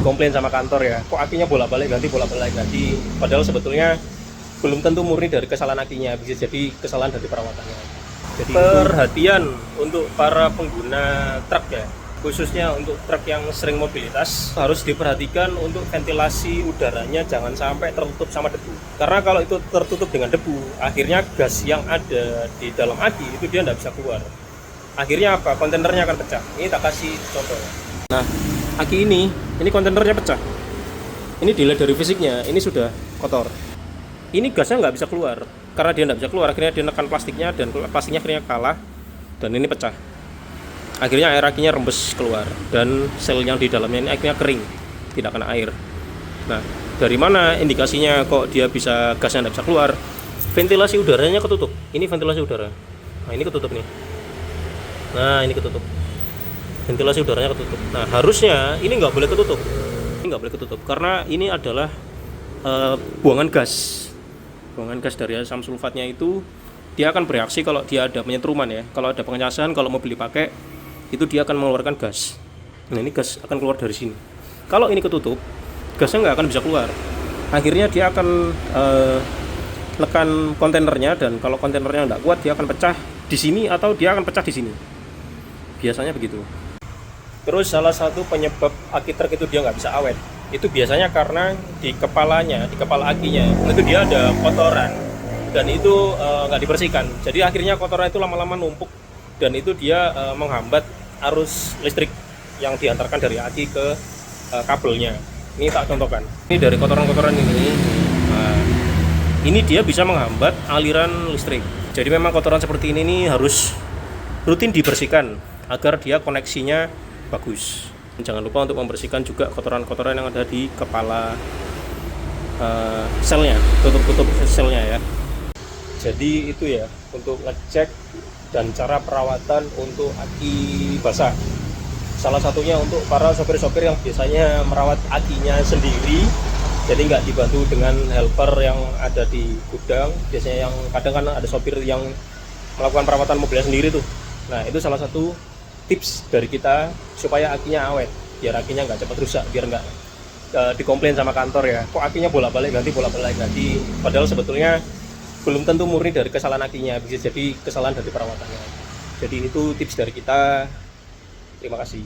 dikomplain sama kantor ya, kok akinya bolak-balik ganti, padahal sebetulnya belum tentu murni dari kesalahan akinya, bisa jadi kesalahan dari perawatannya. Jadi perhatian untuk para pengguna truk ya, khususnya untuk truk yang sering mobilitas, harus diperhatikan untuk ventilasi udaranya jangan sampai tertutup sama debu. Karena kalau itu tertutup dengan debu, akhirnya gas yang ada di dalam aki itu dia tidak bisa keluar. Akhirnya apa? Kontainernya akan pecah. Ini tak kasih contoh. Nah, aki ini kontainernya pecah. Ini dilihat dari fisiknya, ini sudah kotor. Ini gasnya nggak bisa keluar. Karena dia nggak bisa keluar, akhirnya dia nekan plastiknya dan plastiknya akhirnya kalah dan ini pecah. Akhirnya air akinya rembes keluar dan sel yang di dalamnya ini akhirnya kering, tidak kena air. Nah, dari mana indikasinya kok dia bisa gasnya tidak bisa keluar? Ventilasi udaranya ketutup. Ini ventilasi udara. Nah, ini ketutup nih. Nah, ini ketutup. Ventilasi udaranya ketutup. Nah, harusnya ini nggak boleh ketutup. Ini nggak boleh ketutup karena ini adalah buangan gas. Buangan gas dari asam sulfatnya itu dia akan bereaksi kalau dia ada penyetruman ya. Kalau ada pengecasan, kalau mobil dipakai itu dia akan mengeluarkan gas. Nah, ini gas akan keluar dari sini. Kalau ini ketutup, gasnya nggak akan bisa keluar. Akhirnya dia akan nekan kontainernya dan kalau kontainernya nggak kuat dia akan pecah di sini atau dia akan pecah di sini. Biasanya begitu. Terus salah satu penyebab aki truk itu dia nggak bisa awet, itu biasanya karena di kepalanya, di kepala akinya itu dia ada kotoran dan itu nggak dibersihkan. Jadi akhirnya kotoran itu lama-lama numpuk dan itu dia menghambat arus listrik yang diantarkan dari aki ke kabelnya. Ini tak contohkan. Ini dari kotoran-kotoran ini. Nah, ini dia bisa menghambat aliran listrik. Jadi memang kotoran seperti ini harus rutin dibersihkan agar dia koneksinya bagus. Jangan lupa untuk membersihkan juga kotoran-kotoran yang ada di kepala selnya, tutup selnya ya. Jadi itu ya untuk ngecek dan cara perawatan untuk aki basah. Salah satunya untuk para sopir-sopir yang biasanya merawat akinya sendiri, jadi nggak dibantu dengan helper yang ada di gudang. Biasanya yang kadang kan ada sopir yang melakukan perawatan mobilnya sendiri tuh. Nah, itu salah satu tips dari kita supaya akinya awet, biar akinya nggak cepat rusak, biar nggak dikomplain sama kantor ya, kok akinya bolak-balik ganti, padahal sebetulnya belum tentu murni dari kesalahan akinya, bisa jadi kesalahan dari perawatannya. Jadi itu tips dari kita. Terima kasih.